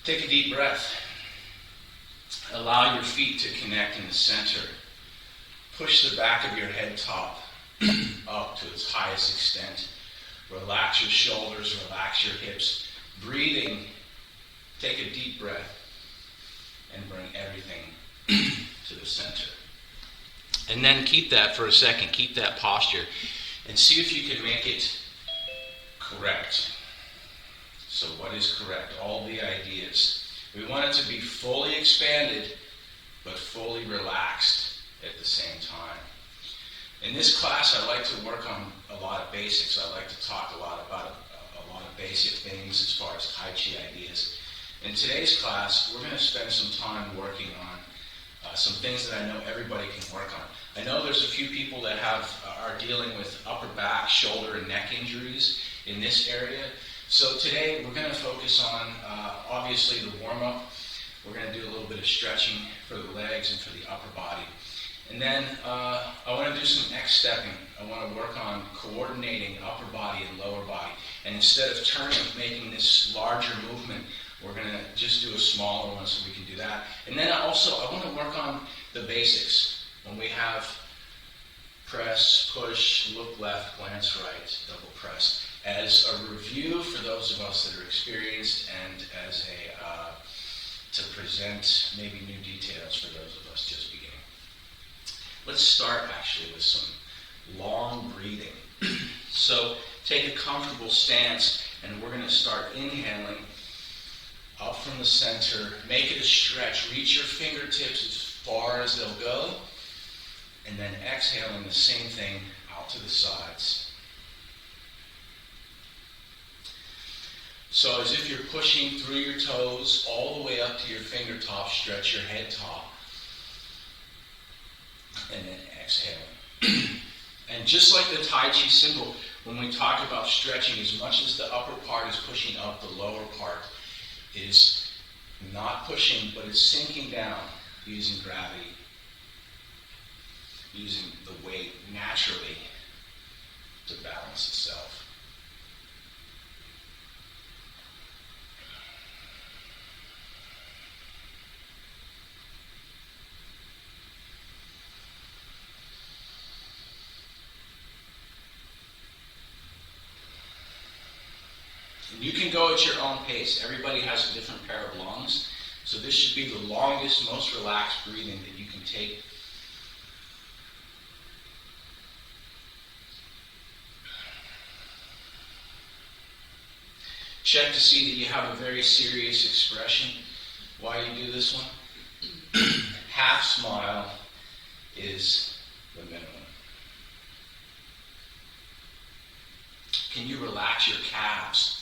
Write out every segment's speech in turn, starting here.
Take a deep breath. Allow your feet to connect in the center. Push the back of your head top up to its highest extent. Relax your shoulders, relax your hips. Breathing, take a deep breath and bring everything to the center. And then keep that for a second, keep that posture, and see if you can make it correct. So what is correct? All the ideas. We want it to be fully expanded, but fully relaxed at the same time. In this class, I like to work on a lot of basics. I like to talk a lot about a lot of basic things as far as Tai Chi ideas. In today's class, we're going to spend some time working on some things that I know everybody can work on. I know there's a few people that are dealing with upper back, shoulder, and neck injuries in this area. So today we're going to focus on, obviously, the warm-up. We're going to do a little bit of stretching for the legs and for the upper body. And then I want to do some X-stepping. I want to work on coordinating upper body and lower body. And instead of turning, making this larger movement, we're going to just do a smaller one so we can do that. And then I want to work on the basics. When we have press, push, look left, glance right, double press. As a review for those of us that are experienced and as to present maybe new details for those of us just beginning. Let's start actually with some long breathing. So take a comfortable stance and we're going to start inhaling up from the center. Make it a stretch. Reach your fingertips as far as they'll go. And then exhaling the same thing out to the sides. So as if you're pushing through your toes all the way up to your fingertips, stretch your head top. And then exhaling. And just like the Tai Chi symbol, when we talk about stretching, as much as the upper part is pushing up, the lower part is not pushing, but it's sinking down using gravity, using the weight naturally to balance itself. You can go at your own pace. Everybody has a different pair of lungs. So this should be the longest, most relaxed breathing that you can take. Check to see that you have a very serious expression while you do this one. Half smile is the minimum. Can you relax your calves?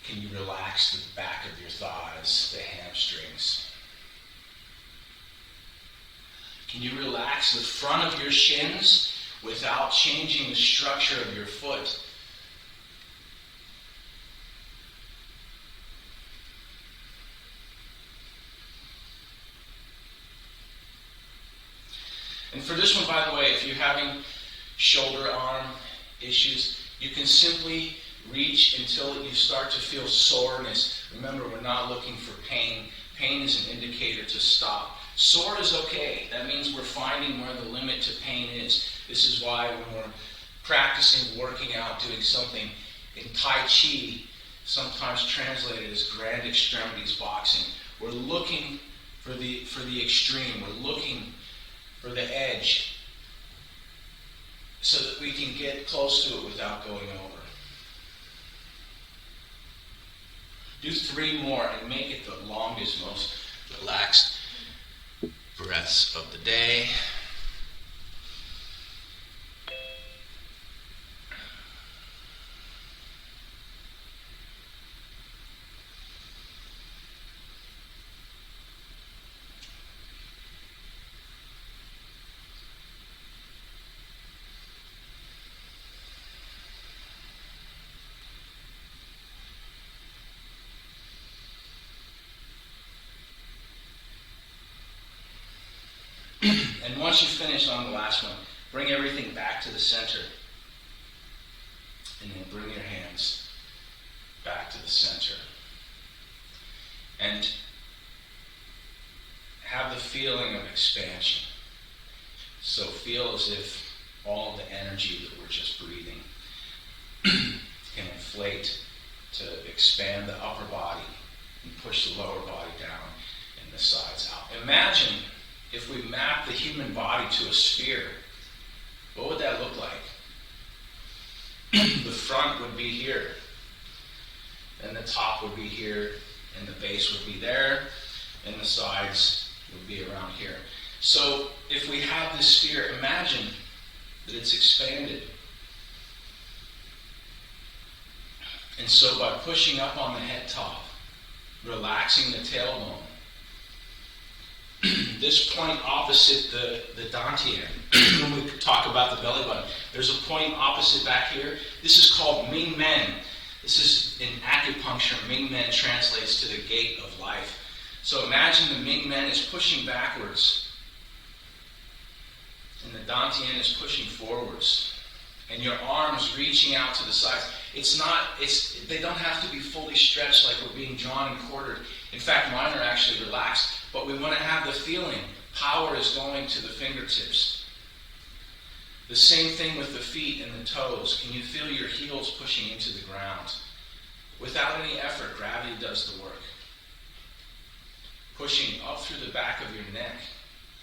Can you relax the back of your thighs, the hamstrings? Can you relax the front of your shins without changing the structure of your foot? And for this one, by the way, if you're having shoulder arm issues, you can simply reach until you start to feel soreness. Remember, we're not looking for pain. Pain is an indicator to stop. Sore is okay. That means we're finding where the limit to pain is. This is why when we're practicing, working out, doing something in Tai Chi, sometimes translated as grand extremities boxing, we're looking for the extreme. We're looking for the edge so that we can get close to it without going over. Do 3 more and make it the longest, most relaxed breaths of the day. And once you finish on the last one, bring everything back to the center. And then bring your hands back to the center. And have the feeling of expansion. So feel as if all of the energy that we're just breathing can inflate to expand the upper body and push the lower body down and the sides out. Imagine if we map the human body to a sphere. What would that look like? The front would be here, and the top would be here, and the base would be there, and the sides would be around here. So if we have this sphere, imagine that it's expanded. And so by pushing up on the head top, relaxing the tailbone, this point opposite the dantian, when we talk about the belly button, there's a point opposite back here. This is called Ming Men. This is in acupuncture. Ming Men translates to the gate of life. So imagine the Ming Men is pushing backwards, and the dantian is pushing forwards, and your arms reaching out to the sides. They don't have to be fully stretched like we're being drawn and quartered. In fact, mine are actually relaxed. But we want to have the feeling power is going to the fingertips. The same thing with the feet and the toes. Can you feel your heels pushing into the ground? Without any effort, gravity does the work. Pushing up through the back of your neck.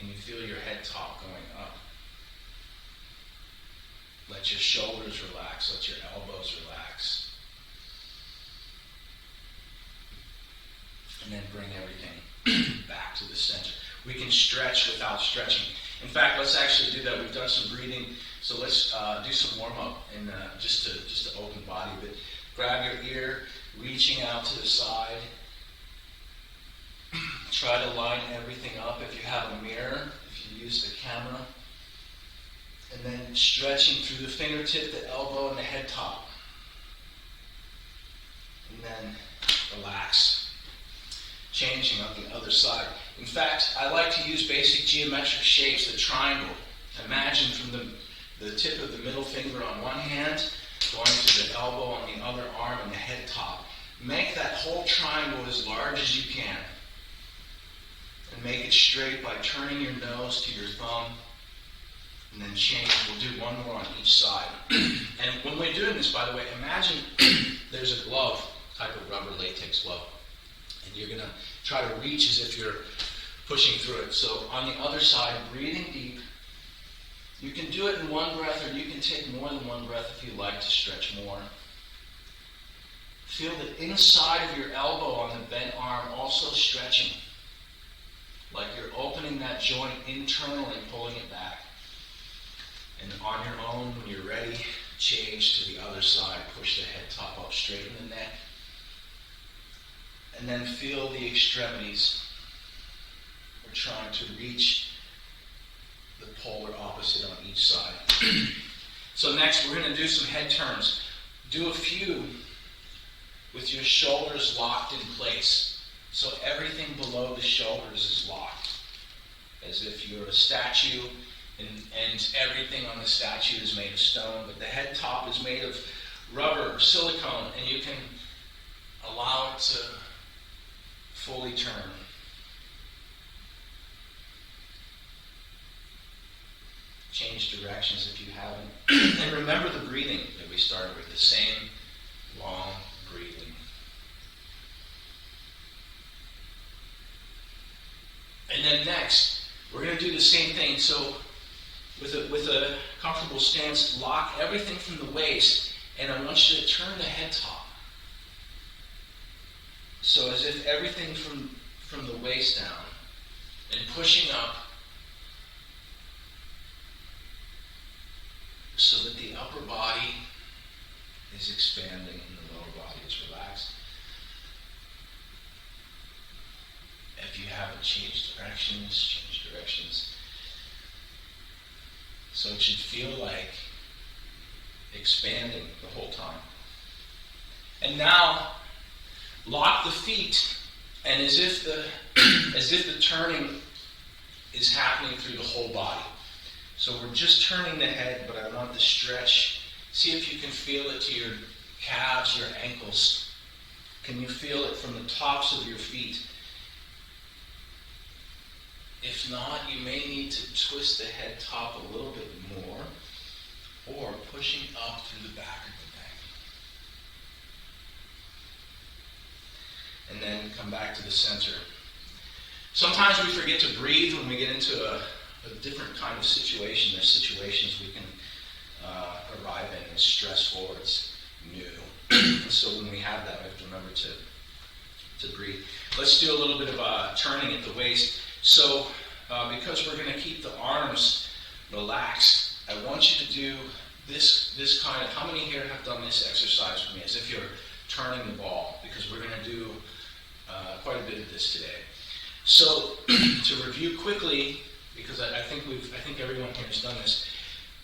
Can you feel your head top going up? Let your shoulders relax. Let your elbows relax. And then bring everything back to the center. We can stretch without stretching. In fact, let's actually do that. We've done some breathing, so let's do some warm-up and just to open body a bit. Grab your ear, reaching out to the side. Try to line everything up if you have a mirror, if you use the camera. And then stretching through the fingertip, the elbow, and the head top. And then relax. Changing on the other side. In fact, I like to use basic geometric shapes, the triangle. Imagine from the tip of the middle finger on one hand, going to the elbow on the other arm and the head top. Make that whole triangle as large as you can. And make it straight by turning your nose to your thumb. And then change. We'll do one more on each side. And when we're doing this, by the way, imagine there's a glove, type of rubber latex glove. And you're going to try to reach as if you're pushing through it. So on the other side, breathing deep. You can do it in one breath, or you can take more than one breath if you like to stretch more. Feel the inside of your elbow on the bent arm also stretching. Like you're opening that joint internally, pulling it back. And on your own, when you're ready, change to the other side. Push the head top up, straighten the neck. And then feel the extremities. We're trying to reach the polar opposite on each side. So next, we're going to do some head turns. Do a few with your shoulders locked in place. So everything below the shoulders is locked. As if you're a statue, and everything on the statue is made of stone, but the head top is made of rubber or silicone, and you can allow it to fully turn. Change directions if you haven't. And remember the breathing that we started with, the same long breathing. And then next, we're going to do the same thing. So with a comfortable stance, lock everything from the waist, and I want you to turn the head top. So as if everything from the waist down and pushing up so that the upper body is expanding and the lower body is relaxed. If you haven't changed directions, change directions. So it should feel like expanding the whole time. And now, lock the feet, and as if the turning is happening through the whole body. So we're just turning the head, but I want the stretch. See if you can feel it to your calves, your ankles. Can you feel it from the tops of your feet? If not, you may need to twist the head top a little bit more, or pushing up through the back of the neck. And then come back to the center. Sometimes we forget to breathe when we get into a different kind of situation. There's situations we can arrive in as stressful or it's new. So when we have that, we have to remember to breathe. Let's do a little bit of turning at the waist. So because we're going to keep the arms relaxed, I want you to do this kind of, how many here have done this exercise with me, as if you're turning the ball, because we're going to do quite a bit of this today. So to review quickly, because I think everyone here has done this,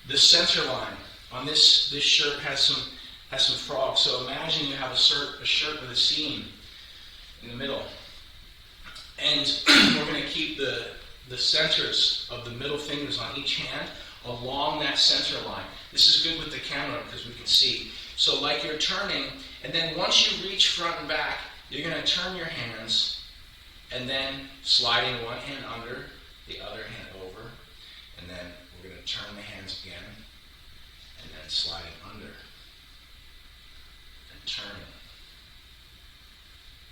the center line on this shirt has some frogs. So imagine you have a shirt with a seam in the middle, and we're going to keep the centers of the middle fingers on each hand along that center line. This is good with the camera because we can see. So like you're turning, and then once you reach front and back, you're going to turn your hands, and then sliding one hand under, the other hand over, and then we're going to turn the hands again, and then sliding under, and turning.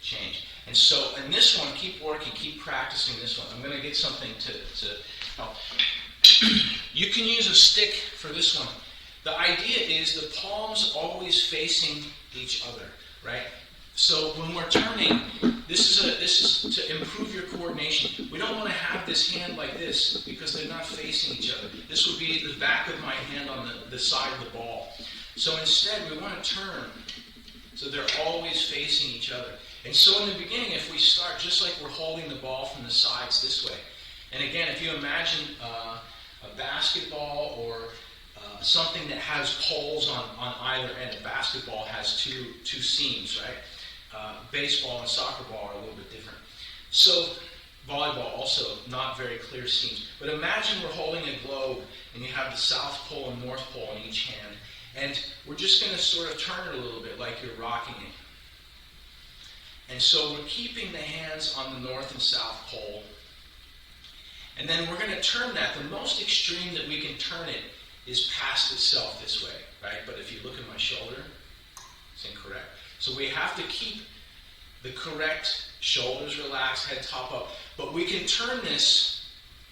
Change. And so in this one, keep working, keep practicing this one. I'm going to get something to help. You can use a stick for this one. The idea is the palms always facing each other, right? So when we're turning, this is to improve your coordination. We don't want to have this hand like this because they're not facing each other. This would be the back of my hand on the side of the ball. So instead, we want to turn so they're always facing each other. And so in the beginning, if we start just like we're holding the ball from the sides this way, and again, if you imagine a basketball or something that has poles on either end. A basketball has two seams, right? Baseball and soccer ball are a little bit different. So volleyball also not very clear seams. But imagine we're holding a globe and you have the South Pole and North Pole in each hand. And we're just going to sort of turn it a little bit like you're rocking it. And so we're keeping the hands on the North and South Pole. And then we're going to turn that. The most extreme that we can turn it is past itself this way, right? But if you look at my shoulder, it's incorrect. So we have to keep the correct shoulders relaxed, head top up. But we can turn this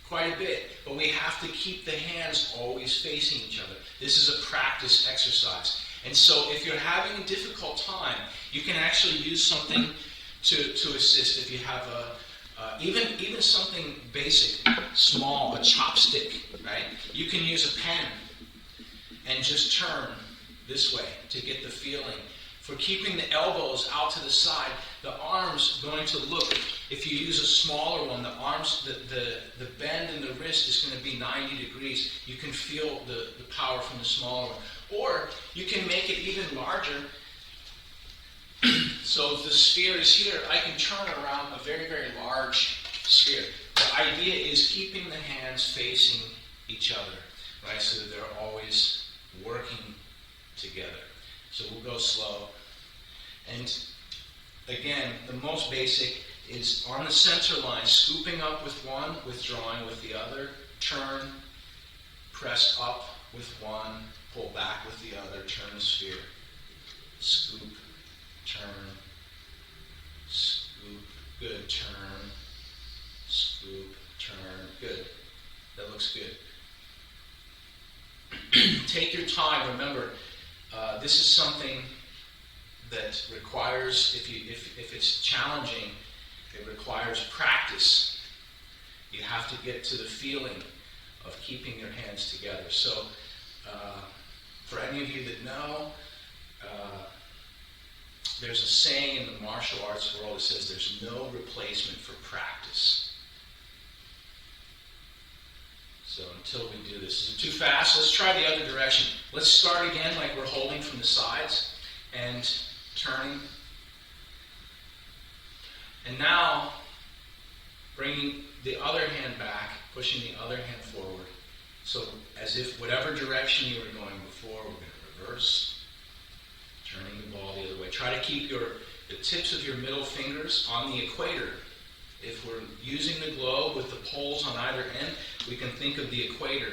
quite a bit, but we have to keep the hands always facing each other. This is a practice exercise. And so if you're having a difficult time, you can actually use something to assist. If you have even something basic, small, a chopstick, right? You can use a pen and just turn this way to get the feeling. For keeping the elbows out to the side, the arms going to look, if you use a smaller one, the arms, the bend in the wrist is going to be 90 degrees. You can feel the power from the smaller one. Or you can make it even larger. So if the sphere is here, I can turn around a very, very large sphere. The idea is keeping the hands facing each other, right? So that they're always working together. So we'll go slow. And again, the most basic is on the center line, scooping up with one, withdrawing with the other, turn, press up with one, pull back with the other, turn the sphere. Scoop, turn, scoop, good, turn, scoop, turn, good. That looks good. Take your time. Remember, this is something that requires, if it's challenging, it requires practice. You have to get to the feeling of keeping your hands together. So, for any of you that know, there's a saying in the martial arts world that says there's no replacement for practice. So until we do this, is it too fast? Let's try the other direction. Let's start again like we're holding from the sides and turning. And now, bringing the other hand back, pushing the other hand forward. So as if whatever direction you were going before, we're going to reverse, turning the ball the other way. Try to keep your the tips of your middle fingers on the equator. If we're using the globe with the poles on either end, we can think of the equator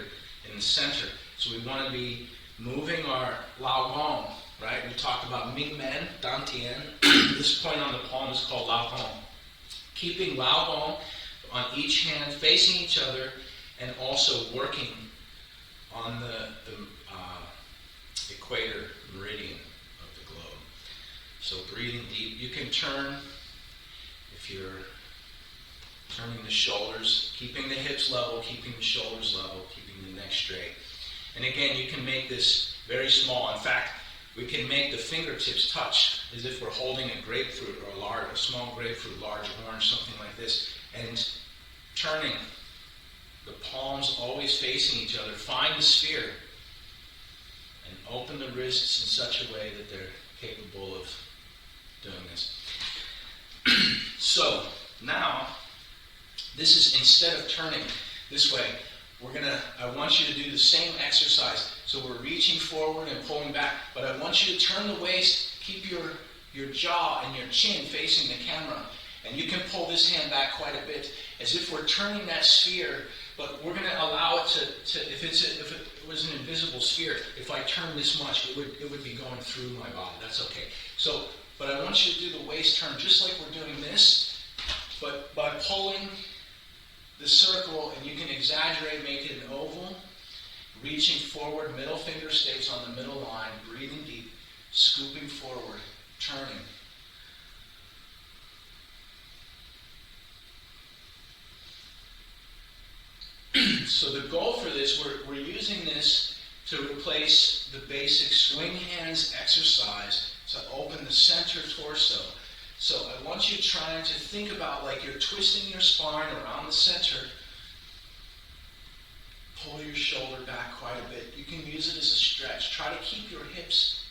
in the center. So we want to be moving our Lao Gong, right? We talked about Ming Men, Dantian. This point on the palm is called Lao Gong. Keeping Lao Gong on each hand, facing each other, and also working on the equator meridian of the globe. So breathing deep. You can turn, if you're turning the shoulders, keeping the hips level, keeping the shoulders level, keeping the neck straight. And again, you can make this very small. In fact, we can make the fingertips touch as if we're holding a grapefruit or a small grapefruit, large orange, something like this. And turning the palms always facing each other. Find the sphere and open the wrists in such a way that they're capable of doing this. So now, this is instead of turning this way, I want you to do the same exercise. So we're reaching forward and pulling back, but I want you to turn the waist, keep your jaw and your chin facing the camera. And you can pull this hand back quite a bit as if we're turning that sphere, but we're going to allow it to if it was an invisible sphere, if I turn this much, it would be going through my body. That's okay. So, but I want you to do the waist turn just like we're doing this, but by pulling the circle, and you can exaggerate, make it an oval, reaching forward, middle finger stays on the middle line, breathing deep, scooping forward, turning. So the goal for this, we're using this to replace the basic swing hands exercise to open the center torso. So I want you trying to think about like you're twisting your spine around the center. Pull your shoulder back quite a bit. You can use it as a stretch. Try to keep your hips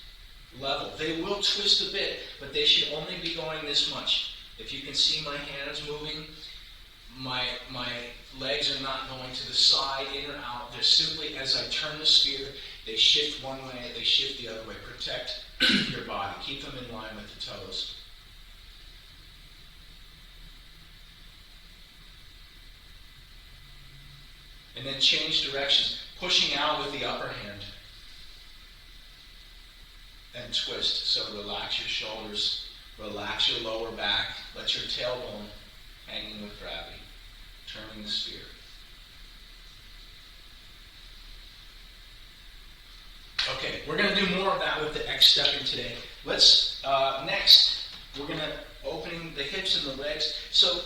level. They will twist a bit, but they should only be going this much. If you can see my hands moving, my legs are not going to the side, in or out. They're simply, as I turn the sphere, they shift one way, they shift the other way. Protect your body. Keep them in line with the toes. And then change directions, pushing out with the upper hand. And twist. So relax your shoulders, relax your lower back, let your tailbone hanging with gravity, turning the sphere. Okay, we're going to do more of that with the X stepping today. Let's, next, we're going to opening the hips and the legs. So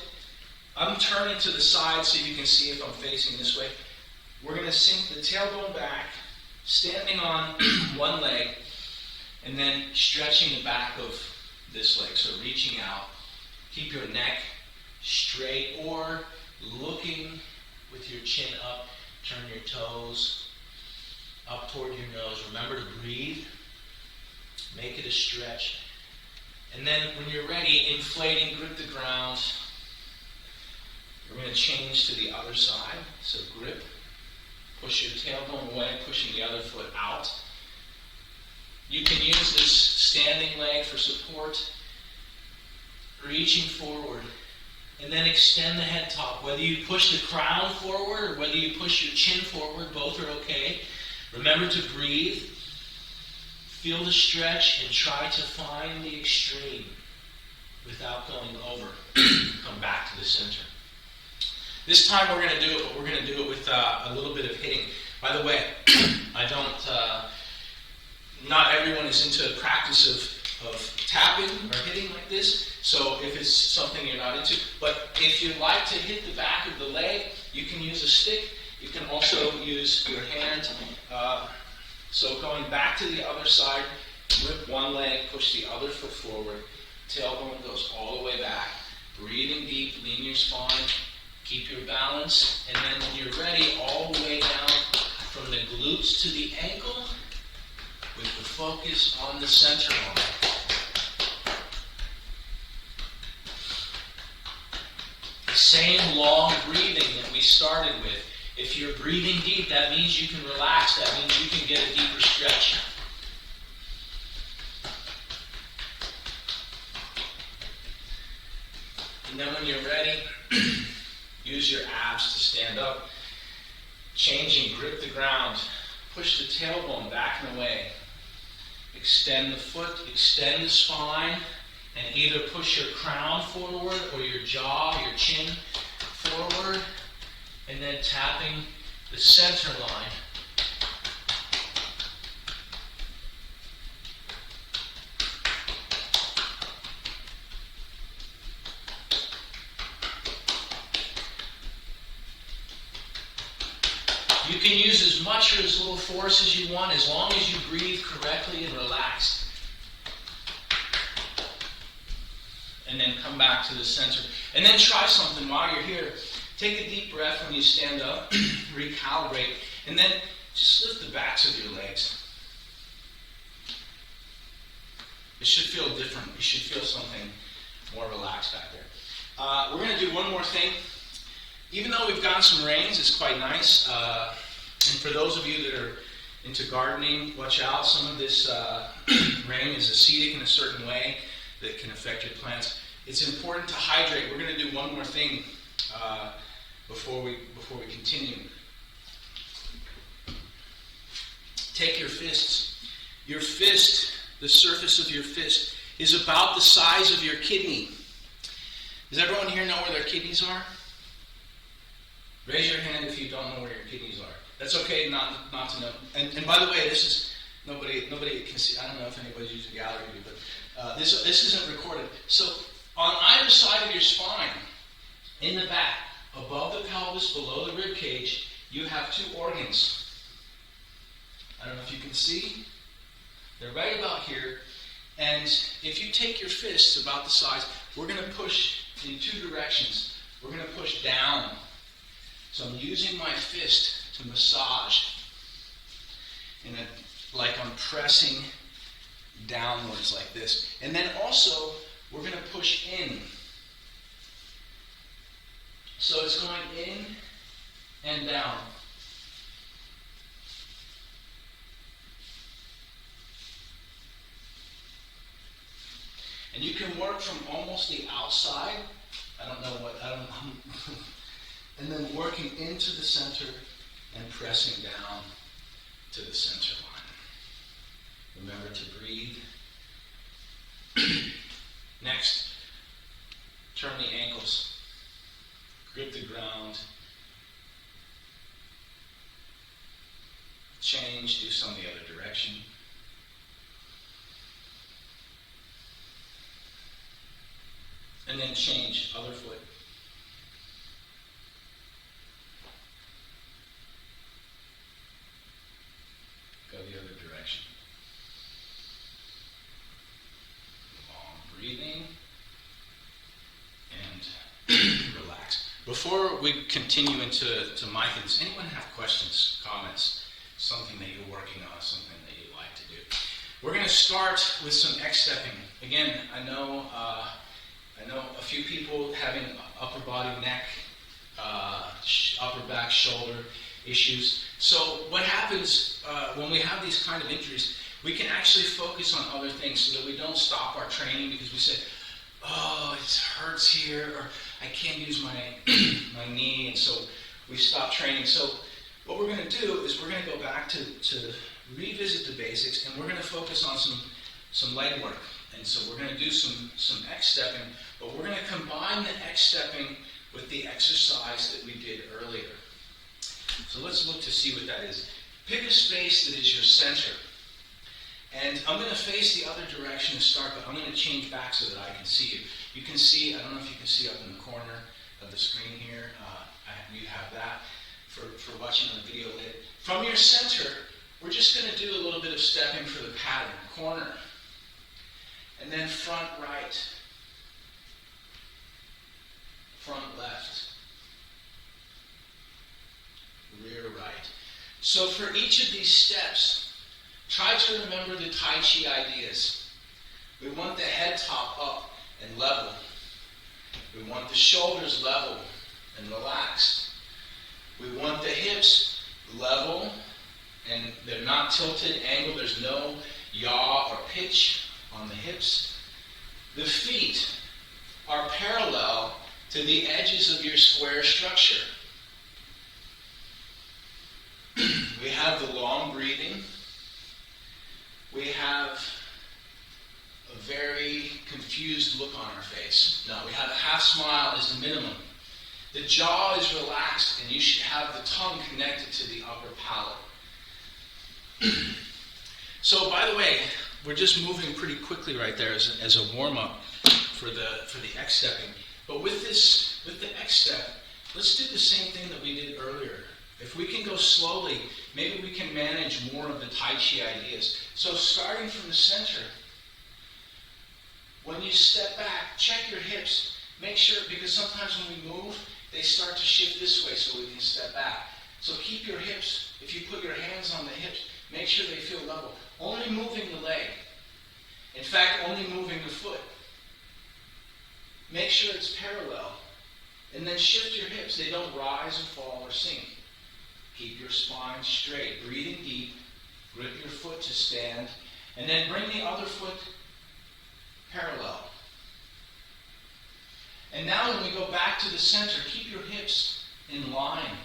I'm turning to the side so you can see if I'm facing this way. We're going to sink the tailbone back, standing on one leg, and then stretching the back of this leg. So reaching out. Keep your neck straight or looking with your chin up. Turn your toes up toward your nose. Remember to breathe. Make it a stretch. And then when you're ready, inflating, grip the ground. We're going to change to the other side. So grip. Push your tailbone away, pushing the other foot out. You can use this standing leg for support. Reaching forward. And then extend the head top. Whether you push the crown forward or whether you push your chin forward, both are okay. Remember to breathe. Feel the stretch and try to find the extreme without going over. Come back to the center. This time we're going to do it, but we're going to do it with a little bit of hitting. By the way, not everyone is into the practice of tapping or hitting like this, so if it's something you're not into, but if you like to hit the back of the leg, you can use a stick. You can also use your hand. So going back to the other side, grip one leg, push the other foot forward, tailbone goes all the way back, breathing deep, lean your spine, keep your balance, and then when you're ready, all the way down from the glutes to the ankle with the focus on the center line. The same long breathing that we started with. If you're breathing deep, that means you can relax. That means you can get a deeper stretch. And then when you're ready, use your abs to stand up. Changing, grip the ground. Push the tailbone back and away. Extend the foot, extend the spine, and either push your crown forward or your jaw, your chin forward, and then tapping the center line. You can use as much or as little force as you want, as long as you breathe correctly and relaxed. And then come back to the center. And then try something while you're here. Take a deep breath when you stand up, recalibrate, and then just lift the backs of your legs. It should feel different. You should feel something more relaxed back there. We're going to do one more thing. Even though we've gotten some rains, it's quite nice. And for those of you that are into gardening, watch out. Some of this rain is acidic in a certain way that can affect your plants. It's important to hydrate. We're going to do one more thing before we continue. Take your fists. Your fist, the surface of your fist, is about the size of your kidney. Does everyone here know where their kidneys are? Raise your hand if you don't know where your kidneys are. That's okay not to know. And by the way, this is nobody can see. I don't know if anybody's using gallery view, but this isn't recorded. So on either side of your spine, in the back, above the pelvis, below the rib cage, you have two organs. I don't know if you can see. They're right about here. And if you take your fists about the size, we're going to push in two directions. We're going to push down. So I'm using my fist to massage, like I'm pressing downwards like this. And then also, we're going to push in. So it's going in and down. And you can work from almost the outside. And then working into the center and pressing down to the center line. Remember to breathe. Next, turn the ankles. Grip the ground. Change, do some the other direction. And then change, other foot. Go the other direction. Long breathing. And relax. Before we continue into Micah, does anyone have questions, comments, something that you're working on, something that you'd like to do? We're going to start with some X-stepping. Again, I know a few people having upper body, neck, upper back, shoulder issues. So what happens when we have these kind of injuries, we can actually focus on other things so that we don't stop our training because we say, oh, it hurts here, or I can't use my knee, and so we stop training. So what we're going to do is we're going to go back to revisit the basics, and we're going to focus on some leg work. And so we're going to do some X-stepping, but we're going to combine the X-stepping with the exercise that we did earlier. So let's look to see what that is. Pick a space that is your center. And I'm going to face the other direction to start, but I'm going to change back so that I can see you. You can see, I don't know if you can see up in the corner of the screen here. You have that for watching on the video later. From your center, we're just going to do a little bit of stepping for the pattern. Corner. And then front right. Front left. Rear right. So for each of these steps, try to remember the Tai Chi ideas. We want the head top up and level. We want the shoulders level and relaxed. We want the hips level and they're not tilted, angled. There's no yaw or pitch on the hips. The feet are parallel to the edges of your square structure. We have the long breathing. We have a very confused look on our face. No, we have a half smile as the minimum. The jaw is relaxed, and you should have the tongue connected to the upper palate. So, by the way, we're just moving pretty quickly right there as a warm-up for the X-stepping. But with the X-step, let's do the same thing that we did earlier. If we can go slowly, maybe we can manage more of the Tai Chi ideas. So starting from the center, when you step back, check your hips. Make sure, because sometimes when we move, they start to shift this way so we can step back. So keep your hips, if you put your hands on the hips, make sure they feel level. Only moving the leg. In fact, only moving the foot. Make sure it's parallel. And then shift your hips. They don't rise or fall or sink. Keep your spine straight. Breathing deep. Grip your foot to stand. And then bring the other foot parallel. And now when we go back to the center, keep your hips in line.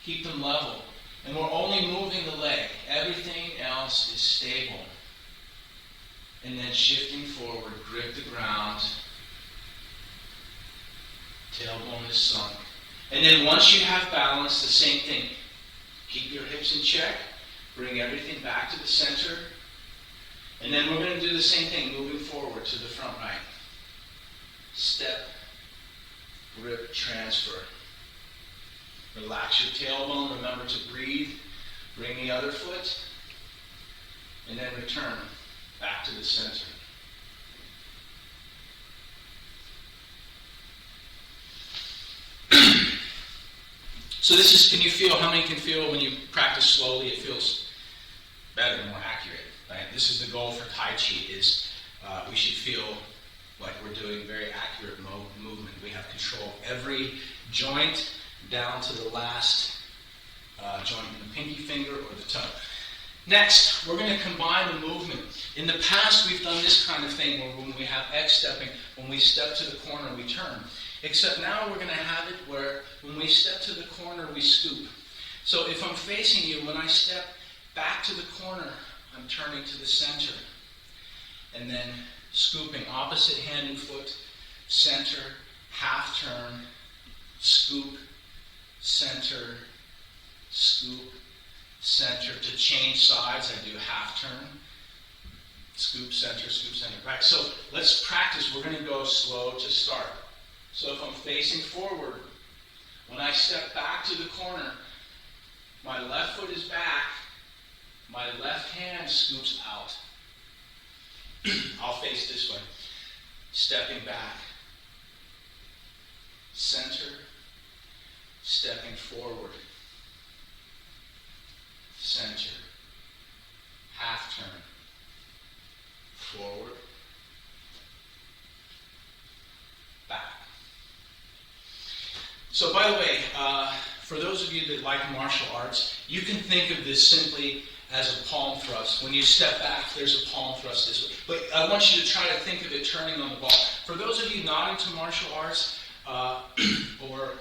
Keep them level. And we're only moving the leg. Everything else is stable. And then shifting forward, grip the ground. Tailbone is sunk. And then once you have balance, the same thing. Keep your hips in check. Bring everything back to the center. And then we're going to do the same thing, moving forward to the front right. Step, grip, transfer. Relax your tailbone. Remember to breathe. Bring the other foot. And then return back to the center. So this is, can you feel, how many can feel when you practice slowly, it feels better, more accurate, right? This is the goal for Tai Chi, is we should feel like we're doing very accurate movement. We have control of every joint down to the last joint in the pinky finger or the toe. Next, we're going to combine the movement. In the past, we've done this kind of thing where when we have X-stepping, when we step to the corner, we turn. Except now we're going to have it where when we step to the corner, we scoop. So if I'm facing you, when I step back to the corner, I'm turning to the center. And then scooping opposite hand and foot, center, half turn, scoop, center, scoop, center. To change sides, I do half turn, scoop, center, right? So let's practice. We're going to go slow to start. So if I'm facing forward, when I step back to the corner, my left foot is back, my left hand scoops out. I'll face this way. Stepping back, center, stepping forward, center, half turn, forward, back. So by the way, for those of you that like martial arts, you can think of this simply as a palm thrust. When you step back, there's a palm thrust this way. But I want you to try to think of it turning on the ball. For those of you not into martial arts or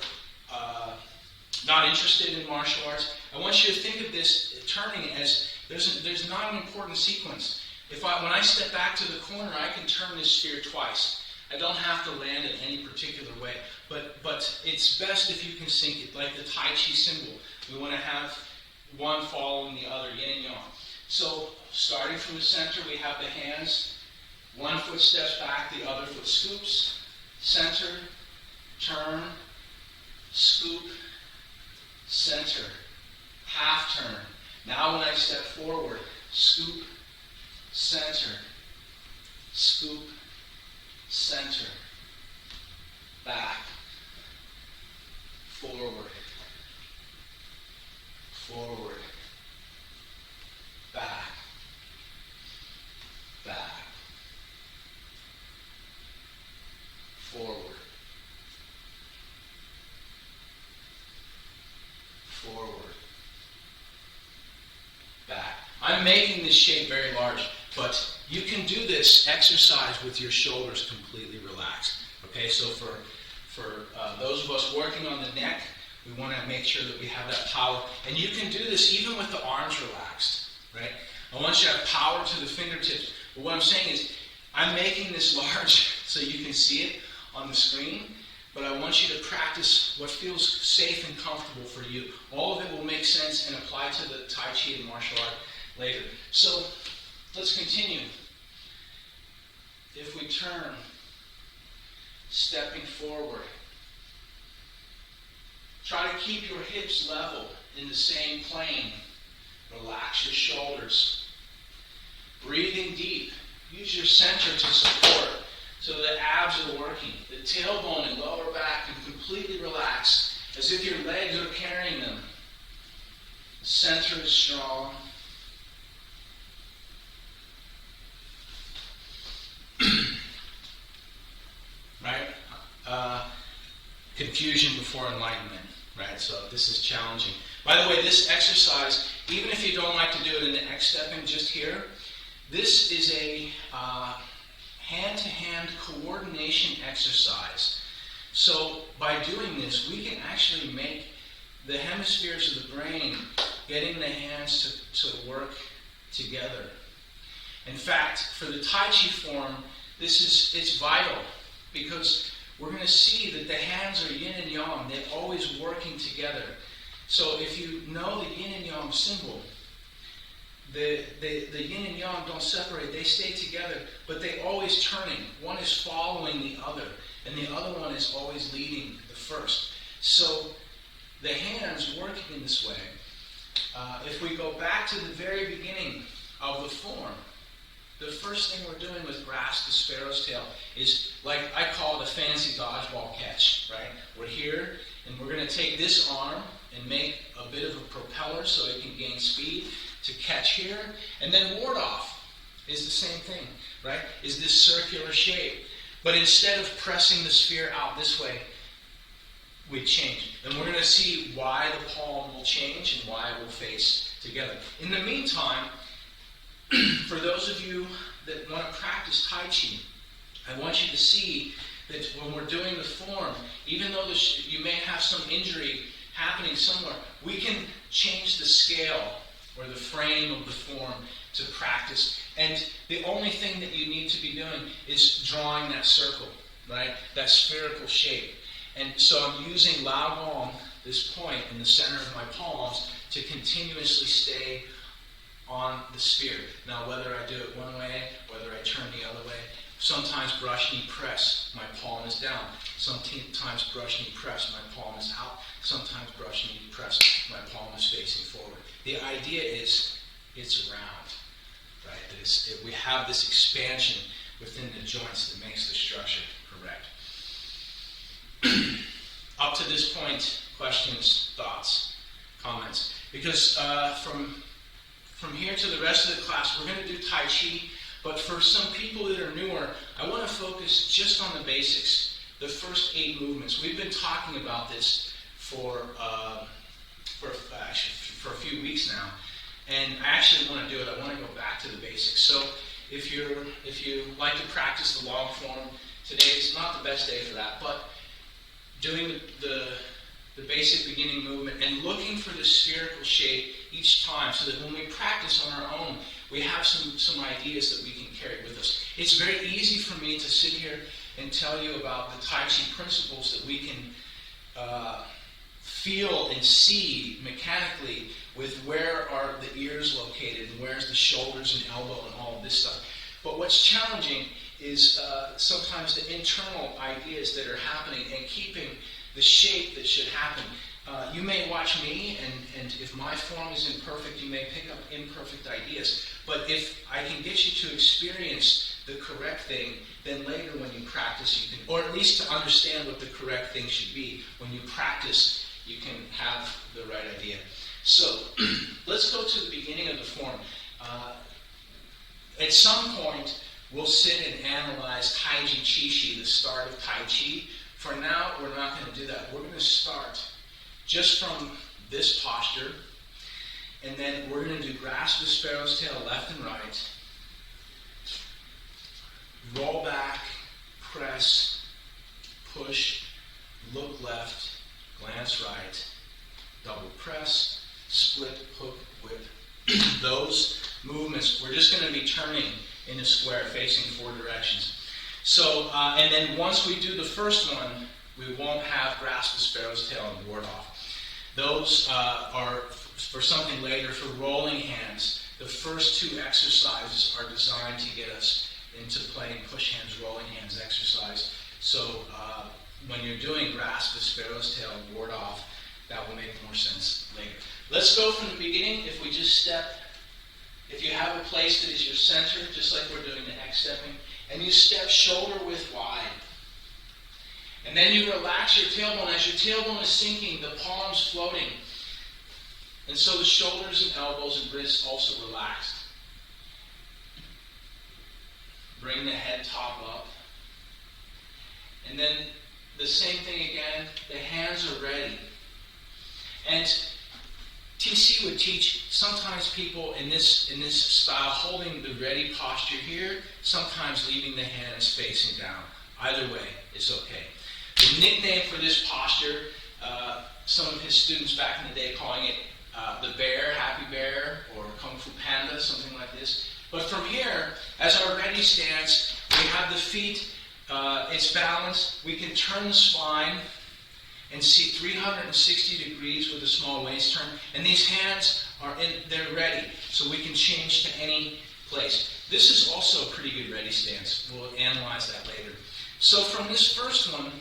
not interested in martial arts, I want you to think of this turning as there's not an important sequence. When I step back to the corner, I can turn this sphere twice. I don't have to land it any particular way. But it's best if you can sync it, like the Tai Chi symbol. We want to have one following the other, yin and yang. So, starting from the center, we have the hands. One foot steps back, the other foot scoops. Center, turn, scoop, center, half turn. Now when I step forward, scoop, center, scoop, center, back, forward, forward, back, back, forward, forward, back. I'm making this shape very large, but you can do this exercise with your shoulders completely relaxed. Okay, so For those of us working on the neck, we want to make sure that we have that power. And you can do this even with the arms relaxed, right? I want you to have power to the fingertips. But what I'm saying is, I'm making this large so you can see it on the screen, but I want you to practice what feels safe and comfortable for you. All of it will make sense and apply to the Tai Chi and martial art later. So, let's continue. If we turn, stepping forward, try to keep your hips level in the same plane. Relax your shoulders. Breathing deep. Use your center to support so the abs are working. The tailbone and lower back can completely relax as if your legs are carrying them. The center is strong. Right? Confusion before enlightenment. Right? So this is challenging. By the way, this exercise, even if you don't like to do it in the X-stepping just here, this is a hand-to-hand coordination exercise. So by doing this, we can actually make the hemispheres of the brain getting the hands to work together. In fact, for the Tai Chi form, it's vital because we're going to see that the hands are yin and yang. They're always working together. So if you know the yin and yang symbol, the yin and yang don't separate. They stay together, but they always turning. One is following the other, and the other one is always leading the first. So the hands working in this way. If we go back to the very beginning of the form, the first thing we're doing with grasp the sparrow's tail is, like I call it, a fancy dodgeball catch, right? We're here, and we're going to take this arm and make a bit of a propeller so it can gain speed to catch here, and then ward off is the same thing, right? Is this circular shape. But instead of pressing the sphere out this way, we change. And we're going to see why the palm will change and why it will face together. In the meantime, for those of you that want to practice Tai Chi, I want you to see that when we're doing the form, even though you may have some injury happening somewhere, we can change the scale or the frame of the form to practice. And the only thing that you need to be doing is drawing that circle, right? That spherical shape. And so I'm using Lao Gong, this point in the center of my palms, to continuously stay on the sphere. Now, whether I do it one way, whether I turn the other way, sometimes brush, knee, press, my palm is down. Sometimes brush, knee, press, my palm is out. Sometimes brush, knee, press, my palm is facing forward. The idea is it's around, right? We have this expansion within the joints that makes the structure correct. Up to this point, questions, thoughts, comments? Because from here to the rest of the class, we're going to do Tai Chi, but for some people that are newer, I want to focus just on the basics, the first 8 movements. We've been talking about this for a few weeks now, and I actually want to do it. I want to go back to the basics. So if you like to practice the long form, today is not the best day for that, but doing the basic beginning movement and looking for the spherical shape each time so that when we practice on our own, we have some ideas that we can carry with us. It's very easy for me to sit here and tell you about the Tai Chi principles that we can feel and see mechanically with where are the ears located and where's the shoulders and elbow and all of this stuff. But what's challenging is sometimes the internal ideas that are happening and keeping the shape that should happen. You may watch me, and if my form is imperfect, you may pick up imperfect ideas. But if I can get you to experience the correct thing, then later when you practice, you can, or at least to understand what the correct thing should be, when you practice, you can have the right idea. So, let's go to the beginning of the form. At some point, we'll sit and analyze Taiji Chi, the start of Tai Chi. For now, we're not going to do that. We're going to start just from this posture, and then we're going to do grasp the sparrow's tail left and right. Roll back, press, push, we're just going to be turning in a square facing 4 directions. So, and then once we do the first one, we won't have grasp the sparrow's tail and ward off. Those are for something later for rolling hands. The first 2 exercises are designed to get us into playing push hands, rolling hands exercise. So when you're doing grasp the sparrow's tail and ward off, that will make more sense later. Let's go from the beginning. If we just step, if you have a place that is your center, just like we're doing the X-stepping, and you step shoulder width wide. And then you relax your tailbone. As your tailbone is sinking, the palms floating. And so the shoulders and elbows and wrists also relaxed. Bring the head top up. And then the same thing again. The hands are ready. And TC would teach sometimes people in this style holding the ready posture here, sometimes leaving the hands facing down. Either way, it's okay. The nickname for this posture, some of his students back in the day calling it the bear, happy bear, or Kung Fu Panda, something like this. But from here, as our ready stance, we have the feet, it's balanced. We can turn the spine and see 360 degrees with a small waist turn. And these hands they're ready, so we can change to any place. This is also a pretty good ready stance. We'll analyze that later. So from this first one,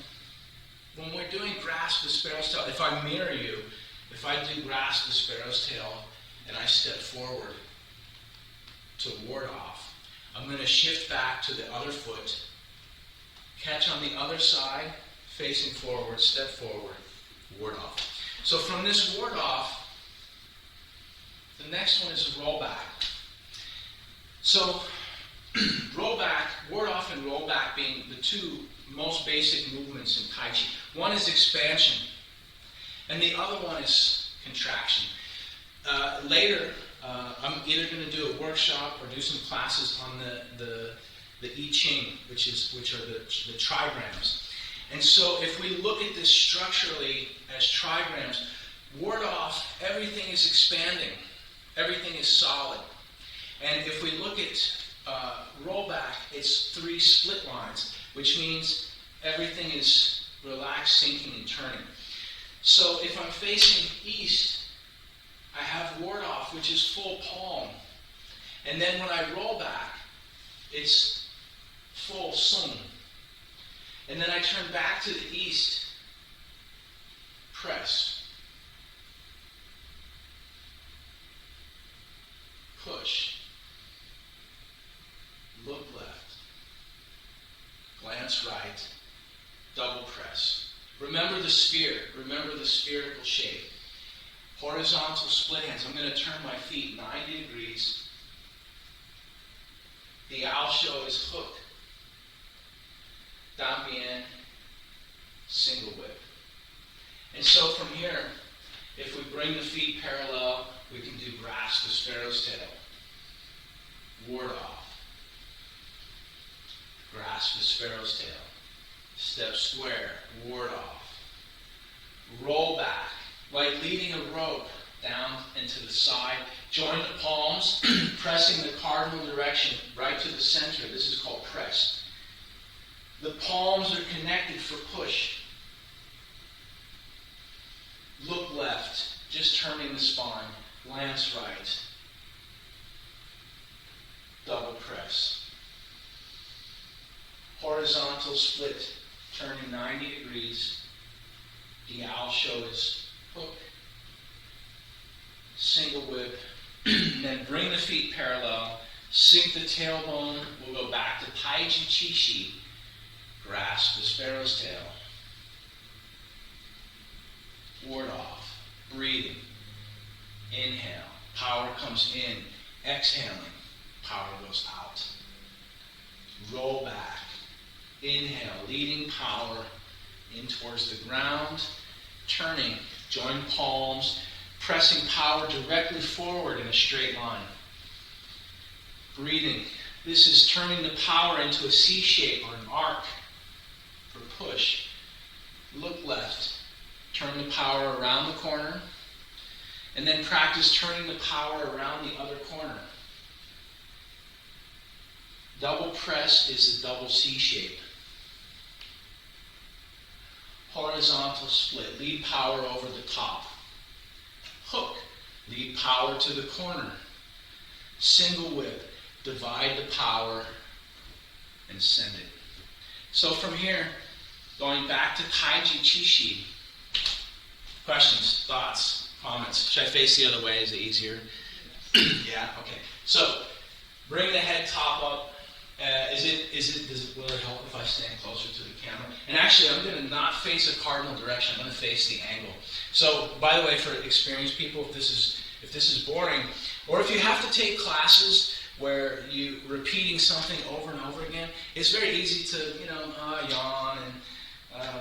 when we're doing grasp the sparrow's tail, if I mirror you, if I do grasp the sparrow's tail and I step forward to ward off, I'm going to shift back to the other foot, catch on the other side, facing forward, step forward, ward off. So from this ward off, the next one is a roll back. So roll back, ward off and roll back being the 2 most basic movements in Tai Chi. One is expansion, and the other one is contraction. Later, I'm either going to do a workshop or do some classes on the I Ching, which are the trigrams. And so if we look at this structurally as trigrams, ward off, everything is expanding. Everything is solid. And if we look at roll back, it's 3 split lines, which means everything is relaxed, sinking, and turning. So if I'm facing east, I have ward off, which is full palm. And then when I roll back, it's full sung. And then I turn back to the east, press, push, look left, glance right, double press. Remember the sphere, remember the spherical shape. Horizontal split hands. I'm going to turn my feet 90 degrees. The Ao Shou is hook. Dan Bien, single whip. And so from here, if we bring the feet parallel, we can do grasp the sparrow's tail. Ward off. Grasp the sparrow's tail. Step square, ward off. Roll back, like leading a rope down into the side. Join the palms, pressing the cardinal direction right to the center. This is called press. The palms are connected for push. Look left, just turning the spine. Glance right. Double press. Horizontal split, turning 90 degrees. The Ao Shou is hook. Single whip. Then bring the feet parallel. Sink the tailbone. We'll go back to Tai Chi Chi Shi. Grasp the sparrow's tail. Ward off. Breathing. Inhale. Power comes in. Exhaling. Power goes out. Roll back. Inhale. Leading power in towards the ground. Turning. Join palms. Pressing power directly forward in a straight line. Breathing. This is turning the power into a C shape or an arc for push. Look left. Turn the power around the corner. And then practice turning the power around the other corner. Double press is the double C shape. Horizontal split, lead power over the top. Hook, lead power to the corner. Single whip, divide the power and send it. So from here, going back to Taiji Chishi. Questions, thoughts, comments? Should I face the other way? Is it easier? Yeah, okay. So, bring the head top up. Will it help if I stand closer to the camera? And actually, I'm going to not face a cardinal direction. I'm going to face the angle. So, by the way, for experienced people, if this is boring, or if you have to take classes where you're repeating something over and over again, it's very easy to, yawn and,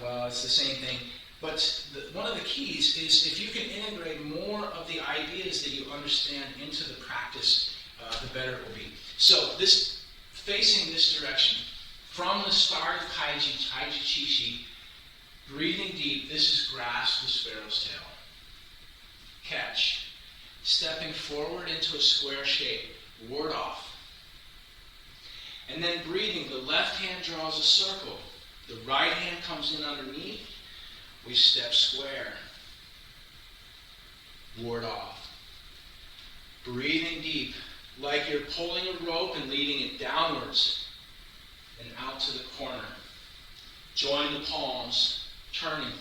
well, it's the same thing. But one of the keys is if you can integrate more of the ideas that you understand into the practice, the better it will be. So facing this direction, from the start of Taiji Chishi, breathing deep, this is grasp the sparrow's tail. Catch. Stepping forward into a square shape, ward off. And then breathing, the left hand draws a circle. The right hand comes in underneath. We step square. Ward off. Breathing deep, like you're pulling a rope and leading it downwards and out to the corner. Join the palms, turning.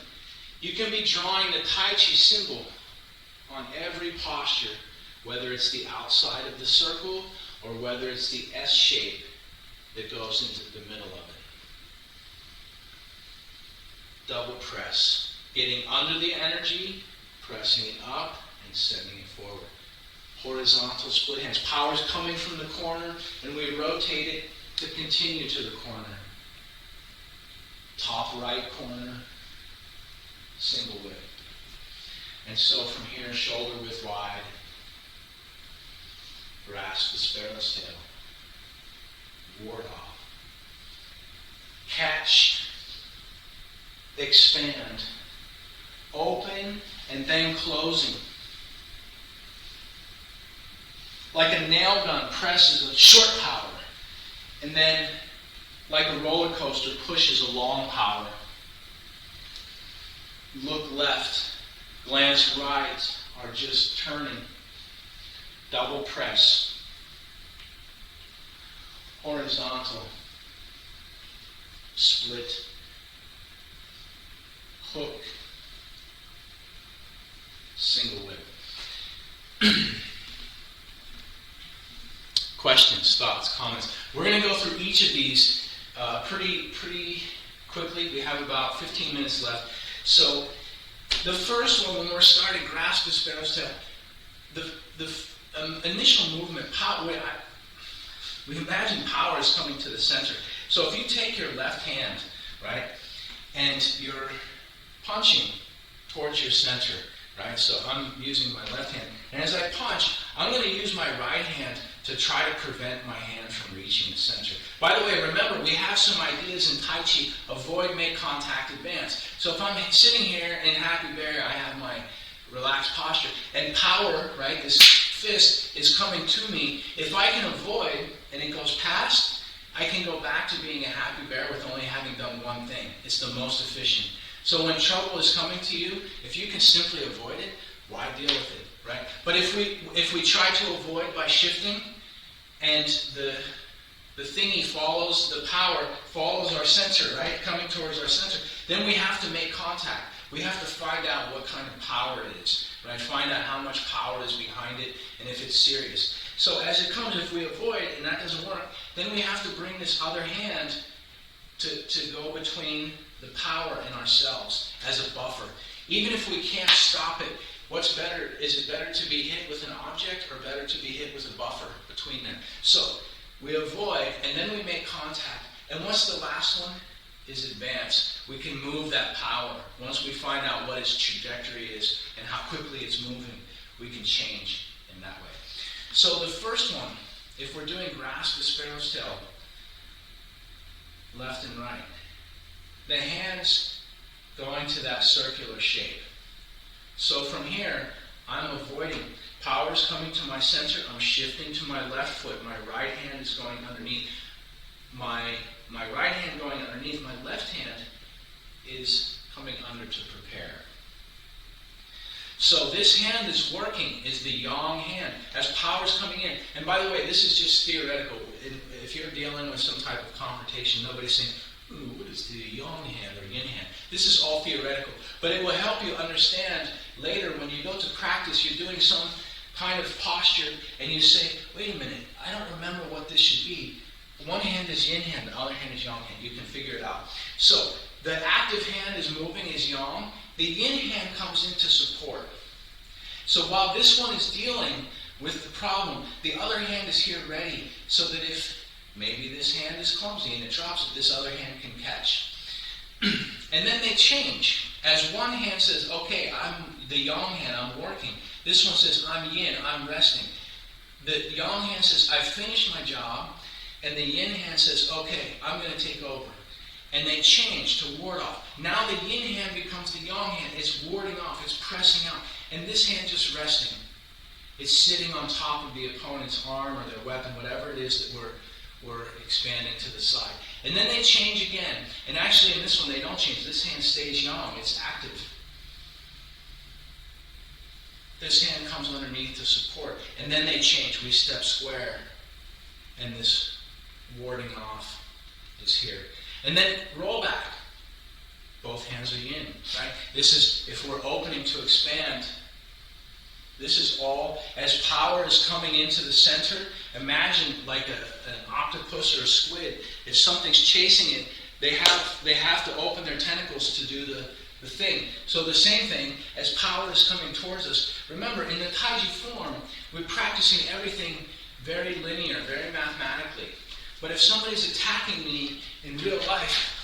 You can be drawing the Tai Chi symbol on every posture, whether it's the outside of the circle or whether it's the S shape that goes into the middle of it. Double press, getting under the energy, pressing it up and sending it forward. Horizontal split hands. Power is coming from the corner, and we rotate it to continue to the corner. Top right corner, single whip. And so from here, shoulder width wide, grasp the sparrow's tail, ward off. Catch, expand, open, and then closing. Like a nail gun presses a short power, and then like a roller coaster pushes a long power. Look left, glance right, or just turning. Double press. Horizontal. Split. Hook. Single whip. Questions, thoughts, comments? We're going to go through each of these pretty quickly. We have about 15 minutes left. So the first one, when we're starting, grasp the sparrow's tail. The initial movement, we imagine power is coming to the center. So if you take your left hand, right, and you're punching towards your center, right? So I'm using my left hand. And as I punch, I'm going to use my right hand to try to prevent my hand from reaching the center. By the way, remember, we have some ideas in Tai Chi: avoid, make contact, advance. So if I'm sitting here in Happy Bear, I have my relaxed posture, and power, right, this fist is coming to me. If I can avoid, and it goes past, I can go back to being a Happy Bear with only having done one thing. It's the most efficient. So when trouble is coming to you, if you can simply avoid it, why deal with it, right? But if we try to avoid by shifting, and the thingy follows, the power follows our center, right, coming towards our center, then we have to make contact. We have to find out what kind of power it is, right? Find out how much power is behind it, and if it's serious. So as it comes, if we avoid, and that doesn't work, then we have to bring this other hand to go between the power and ourselves as a buffer. Even if we can't stop it, what's better? Is it better to be hit with an object or better to be hit with a buffer between them? So we avoid, and then we make contact. And what's the last one? Is advance. We can move that power. Once we find out what its trajectory is and how quickly it's moving, we can change in that way. So the first one, if we're doing grasp the sparrow's tail, left and right, the hands going to that circular shape. So from here, I'm avoiding. Power is coming to my center. I'm shifting to my left foot. My right hand is going underneath. my right hand going underneath, my left hand is coming under to prepare. So this hand that's working is the yang hand, as power's coming in. And by the way, this is just theoretical. If you're dealing with some type of confrontation, nobody's saying, ooh, what is the yang hand or yin hand? This is all theoretical. But it will help you understand later when you go to practice, you're doing some kind of posture, and you say, wait a minute, I don't remember what this should be. One hand is yin hand, the other hand is yang hand. You can figure it out. So the active hand is moving, is yang. The yin hand comes in to support. So while this one is dealing with the problem, the other hand is here ready, so that if maybe this hand is clumsy and it drops it, this other hand can catch. And then they change. As one hand says, okay, I'm the yang hand, I'm working. This one says, I'm yin, I'm resting. The yang hand says, I've finished my job. And the yin hand says, okay, I'm going to take over. And they change to ward off. Now the yin hand becomes the yang hand. It's warding off. It's pressing out. And this hand just resting. It's sitting on top of the opponent's arm or their weapon, whatever it is that we're expanding to the side. And then they change again. And actually in this one they don't change. This hand stays yang. It's active. This hand comes underneath to support. And then they change. We step square. And this warding off is here. And then roll back. Both hands are yin, right? This is, if we're opening to expand, this is all, as power is coming into the center, imagine like an octopus or a squid. If something's chasing it, they have to open their tentacles to do the thing. So the same thing, as power is coming towards us. Remember, in the Taiji form, we're practicing everything very linear, very mathematically. But if somebody's attacking me in real life,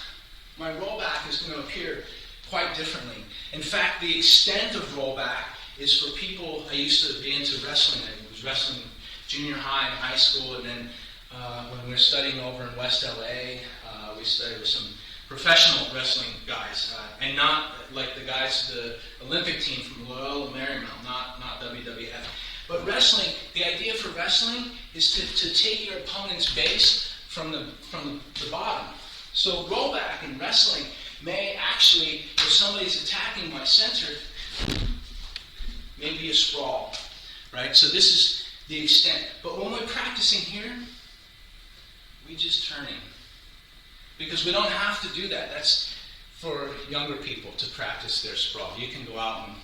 my rollback is going to appear quite differently. In fact, the extent of rollback is for people. I used to be into wrestling. I was wrestling junior high and high school, and then when we were studying over in West LA, we studied with some professional wrestling guys, and not like the guys, the Olympic team from Loyola Marymount, not WWF. But wrestling, the idea for wrestling is to take your opponent's base from the bottom. So rollback in wrestling may actually, if somebody's attacking my center, maybe a sprawl, right? So this is the extent. But when we're practicing here, we just turning. Because we don't have to do that. That's for younger people to practice their sprawl. You can go out and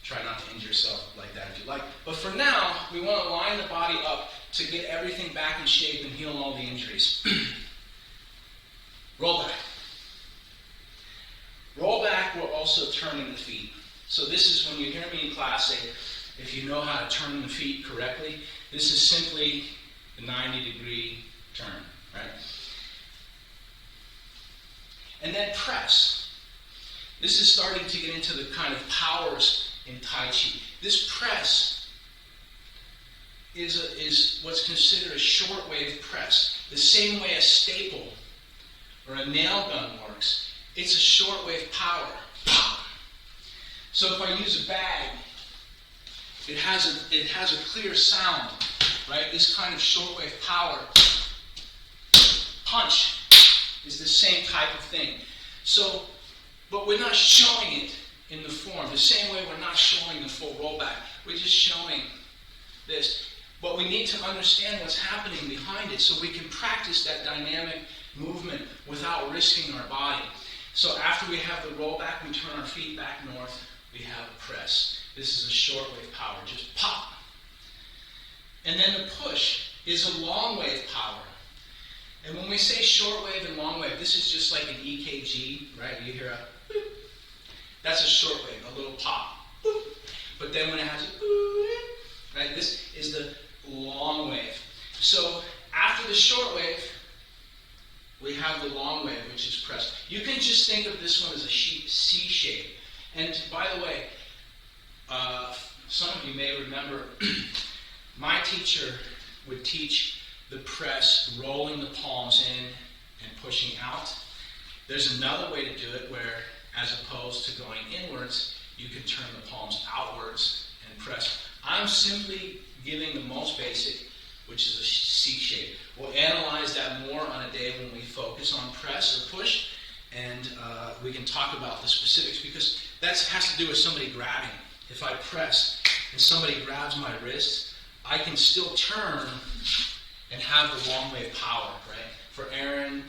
try not to injure yourself like that if you like. But for now, we want to line the body up to get everything back in shape and heal all the injuries. Roll back. Roll back, we're also turning the feet. So this is when you hear me in class say, if you know how to turn the feet correctly, this is simply the 90-degree turn, right? And then press. This is starting to get into the kind of powers in Tai Chi. This press is what's considered a shortwave press. The same way a staple or a nail gun works. It's a shortwave power. Pop. So if I use a bag, it has a clear sound, right? This kind of shortwave power. Punch is the same type of thing. So, but we're not showing it in the form. The same way we're not showing the full rollback. We're just showing this. But we need to understand what's happening behind it so we can practice that dynamic movement without risking our body. So after we have the rollback, we turn our feet back north, we have a press. This is a shortwave power, just pop. And then the push is a long wave power. And when we say shortwave and long wave, this is just like an EKG, right? You hear a boop. That's a shortwave, a little pop. Boop. But then when it has a boop, right? This is the long wave. So after the shortwave, we have the long wave, which is press. You can just think of this one as a C shape. And by the way, some of you may remember, my teacher would teach the press, rolling the palms in and pushing out. There's another way to do it where, as opposed to going inwards, you can turn the palms outwards and press. I'm simply giving the most basic, which is a C shape. We'll analyze that that more on a day when we focus on press or push, and we can talk about the specifics, because that has to do with somebody grabbing. If I press and somebody grabs my wrist, I can still turn and have the long wave power, right? For Aaron,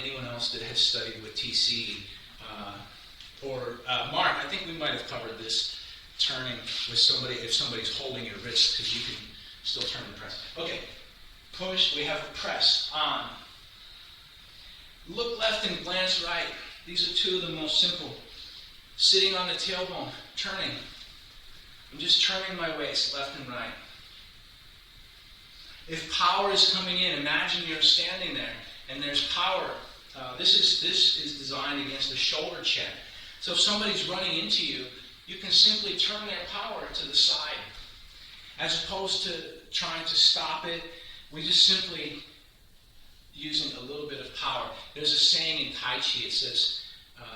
anyone else that has studied with TC, or Mark, I think we might have covered this, turning with somebody, if somebody's holding your wrist, because you can still turn the press. Okay, push, we have a press, on. Look left and glance right. These are two of the most simple. Sitting on the tailbone, turning. I'm just turning my waist left and right. If power is coming in, imagine you're standing there and there's power. This is designed against the shoulder check. So if somebody's running into you, you can simply turn their power to the side. As opposed to trying to stop it, we just simply using a little bit of power. There's a saying in Tai Chi, it says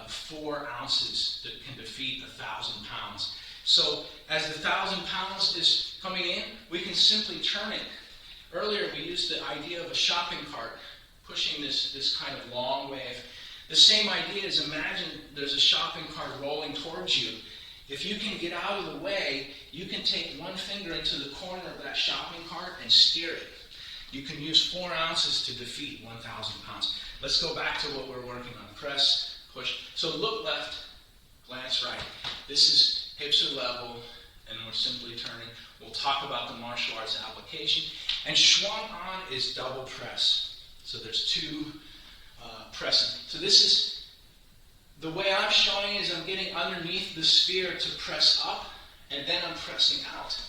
4 ounces that can defeat 1,000 pounds. So as the 1,000 pounds is coming in, we can simply turn it. Earlier we used the idea of a shopping cart, pushing this kind of long wave. The same idea is, imagine there's a shopping cart rolling towards you. If you can get out of the way, you can take one finger into the corner of that shopping cart and steer it. You can use 4 ounces to defeat 1,000 pounds. Let's go back to what we're working on. Press, push. So look left, glance right. This is hips are level, and we're simply turning. We'll talk about the martial arts application. And Schwung An is double press. So there's 2 pressing. So this is, the way I'm showing is I'm getting underneath the sphere to press up, and then I'm pressing out.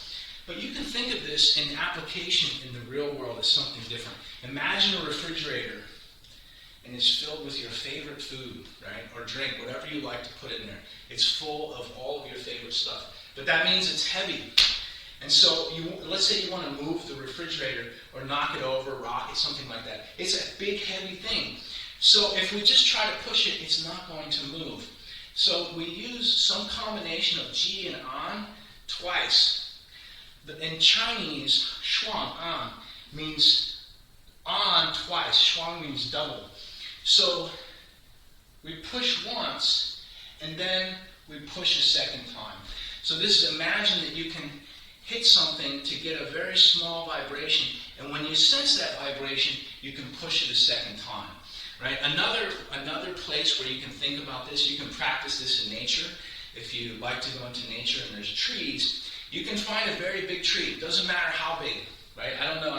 But you can think of this in application in the real world as something different. Imagine a refrigerator, and it's filled with your favorite food, right? Or drink, whatever you like to put in there. It's full of all of your favorite stuff. But that means it's heavy. And so let's say you want to move the refrigerator or knock it over, rock it, something like that. It's a big, heavy thing. So if we just try to push it, it's not going to move. So we use some combination of Ji and An twice. In Chinese, Shuang An means An twice. Shuang means double. So we push once, and then we push a second time. So this is, imagine that you can hit something to get a very small vibration, and when you sense that vibration, you can push it a second time. Right? Another place where you can think about this, you can practice this in nature. If you like to go into nature and there's trees, you can find a very big tree. It doesn't matter how big, right? I don't know,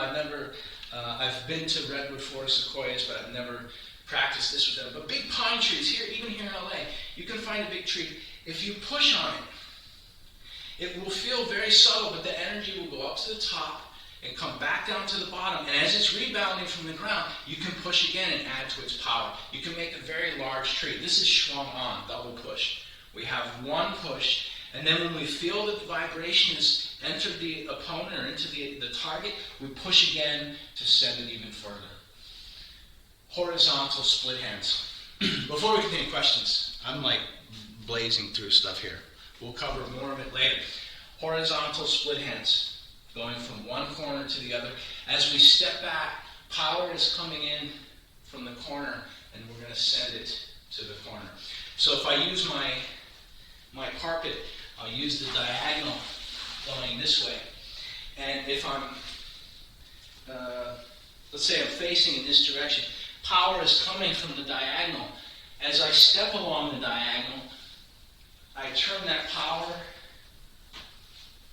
I've been to redwood forest sequoias, but I've never practiced this with them. But big pine trees, even here in LA, you can find a big tree. If you push on it, it will feel very subtle, but the energy will go up to the top and come back down to the bottom. And as it's rebounding from the ground, you can push again and add to its power. You can make a very large tree. This is Shuang An, double push. We have one push, and then when we feel that the vibration has entered the opponent or into the target, we push again to send it even further. Horizontal split hands. Before we continue questions, I'm like blazing through stuff here. We'll cover more of it later. Horizontal split hands. Going from one corner to the other. As we step back, power is coming in from the corner, and we're going to send it to the corner. So if I use my carpet, I'll use the diagonal going this way. And if I'm, let's say I'm facing in this direction, power is coming from the diagonal. As I step along the diagonal, I turn that power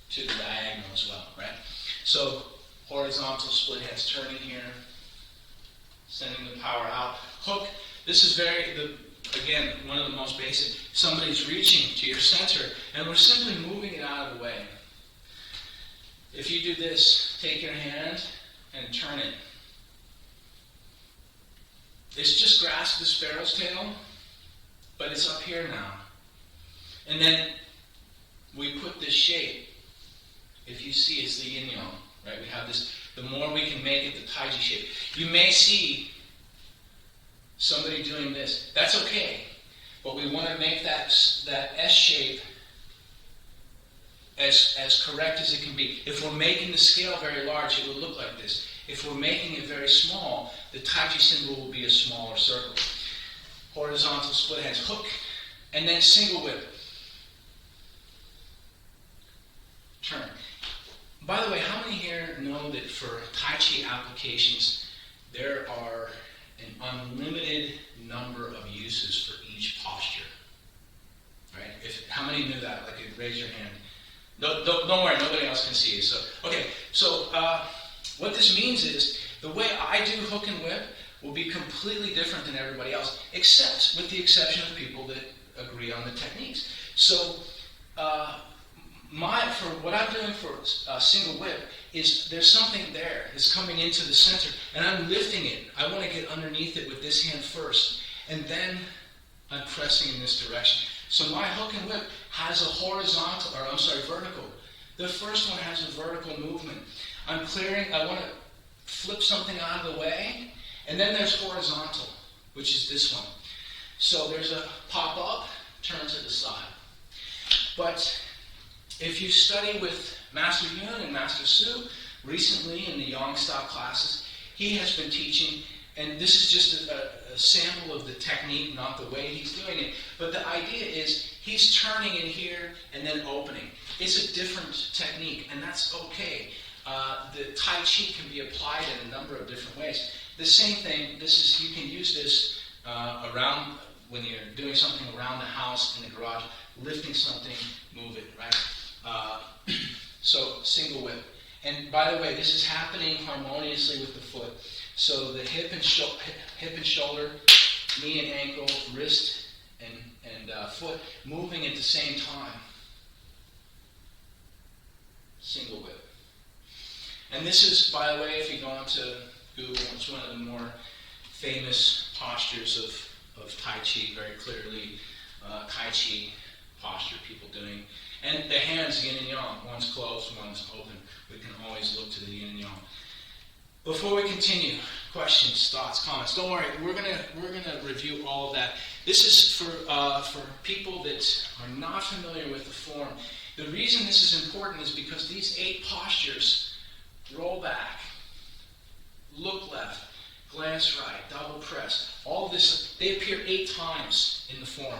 to the diagonal as well, right? So horizontal split hands, turning here, sending the power out. Hook, this is again, one of the most basic. Somebody's reaching to your center, and we're simply moving it out of the way. If you do this, take your hand and turn it. It's just grasp the sparrow's tail, but it's up here now. And then we put this shape. If you see, it's the yin-yang, right? We have this, the more we can make it the Taiji shape. You may see somebody doing this. That's okay. But we want to make that S shape as correct as it can be. If we're making the scale very large, it will look like this. If we're making it very small, the the Tai Chi symbol will be a smaller circle. Horizontal split hands, hook, and then single whip. Turn. By the way, how many here know that for Tai Chi applications, there are an unlimited number of uses for each posture? Right? How many knew that? Like, raise your hand. Don't worry, nobody else can see you. So what this means is the way I do hook and whip will be completely different than everybody else, except with the exception of people that agree on the techniques. So for what I'm doing for single whip is there's something there that's coming into the center, and I'm lifting it. I want to get underneath it with this hand first, and then I'm pressing in this direction. So my hook and whip has a vertical. The first one has a vertical movement. I want to flip something out of the way, and then there's horizontal, which is this one. So there's a pop up, turn to the side. But if you study with Master Yun and Master Su, recently in the Yang style classes, he has been teaching, and this is just a sample of the technique, not the way he's doing it, but the idea is he's turning in here and then opening. It's a different technique, and that's okay. The Tai Chi can be applied in a number of different ways. The same thing, you can use this around when you're doing something around the house, in the garage, lifting something, move it, right? So single whip. And by the way, this is happening harmoniously with the foot. So the hip and shoulder, knee and ankle, wrist and foot moving at the same time. Single whip. And this is, by the way, if you go onto Google, it's one of the more famous postures of Tai Chi, very clearly Tai Chi posture, people doing. And the hands, yin and yang, one's closed, one's open. We can always look to the yin and yang. Before we continue, questions, thoughts, comments. Don't worry, we're gonna review all of that. This is for people that are not familiar with the form. The reason this is important is because these 8 postures, roll back, look left, glance right, double press, all of this, they appear 8 times in the form.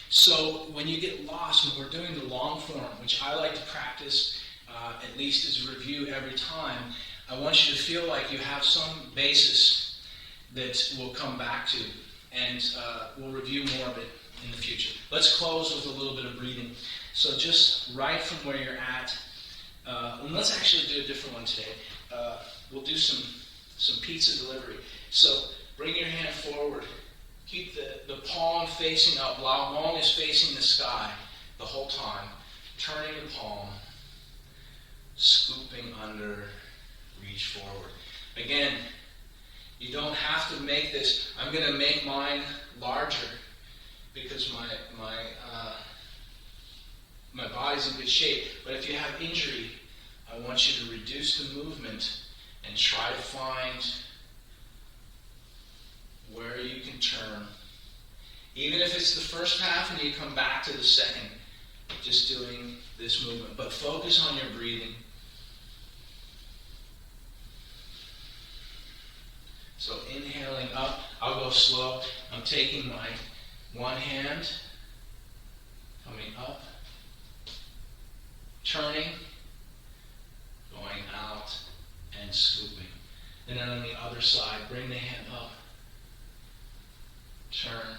So when you get lost, when we're doing the long form, which I like to practice at least as a review every time, I want you to feel like you have some basis that we'll come back to, and we'll review more of it in the future. Let's close with a little bit of breathing. So just right from where you're at, and let's actually do a different one today. We'll do some pizza delivery. So bring your hand forward. Keep the palm facing up. Lao Mong is facing the sky the whole time. Turning the palm, scooping under, reach forward. Again, you don't have to make this. I'm going to make mine larger because my body's in good shape. But if you have injury, I want you to reduce the movement and try to find where you can turn. Even if it's the first half and you come back to the second, just doing this movement. But focus on your breathing. So inhaling up, I'll go slow. I'm taking my one hand, coming up, turning, going out, and scooping. And then on the other side, bring the hand up, turn,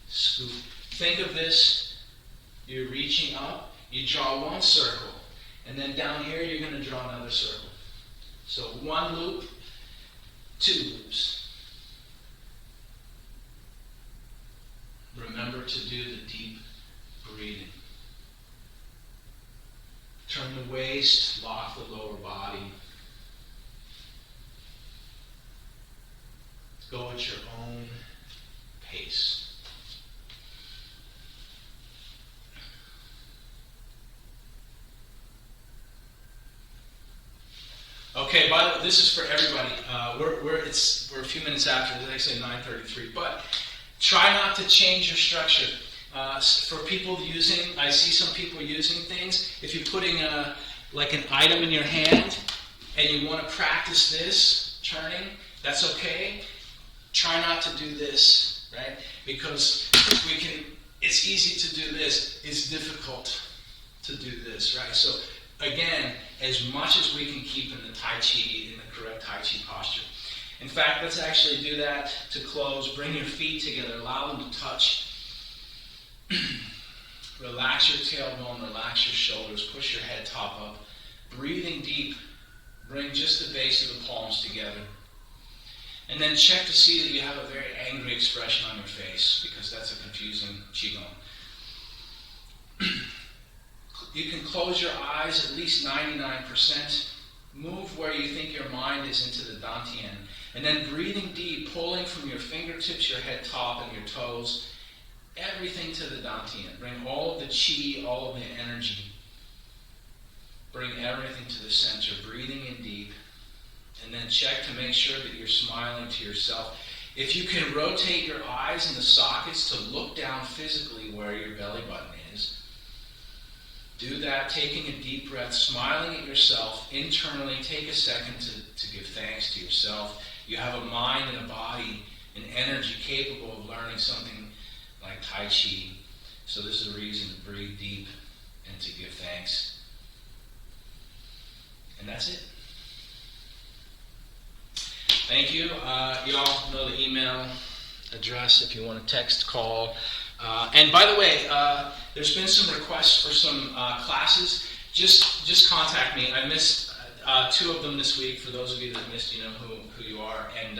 scoop. Think of this, you're reaching up, you draw one circle, and then down here you're going to draw another circle. So 1 loop, 2 loops. Remember to do the deep breathing. Turn the waist, lock the lower body. Go at your own pace. Okay, this is for everybody. We're a few minutes after. It's actually 9:33. But try not to change your structure. For people I see some people using things. If you're putting like an item in your hand and you want to practice this turning, that's okay. Try not to do this, right? Because it's easy to do this, it's difficult to do this, right? So again, as much as we can keep in the Tai Chi, in the correct Tai Chi posture. In fact, let's actually do that to close. Bring your feet together, allow them to touch. Relax your tailbone, relax your shoulders, push your head top up. Breathing deep, bring just the base of the palms together. And then check to see that you have a very angry expression on your face, because that's a confusing Qigong. You can close your eyes at least 99%. Move where you think your mind is into the Dantian. And then breathing deep, pulling from your fingertips, your head top, and your toes, everything to the Dantian. Bring all of the Qi, all of the energy. Bring everything to the center, breathing in deep. And then check to make sure that you're smiling to yourself. If you can rotate your eyes in the sockets to look down physically where your belly button is, do that, taking a deep breath, smiling at yourself internally. Take a second to give thanks to yourself. You have a mind and a body, an energy capable of learning something like Tai Chi. So this is a reason to breathe deep and to give thanks. And that's it. Thank you. You all know the email address if you want to text, call. And by the way, there's been some requests for some classes. Just contact me. I missed 2 of them this week. For those of you that missed, you know who you are. And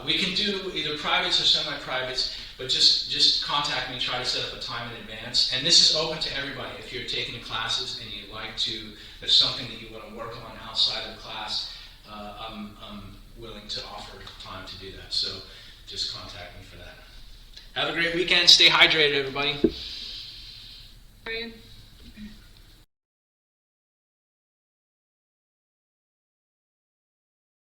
we can do either privates or semi-privates, but just contact me. Try to set up a time in advance. And this is open to everybody. If you're taking the classes and you'd like to, there's something that you want to work on outside of the class, I'm willing to offer time to do that. So just contact me for that. Have a great weekend. Stay hydrated, everybody.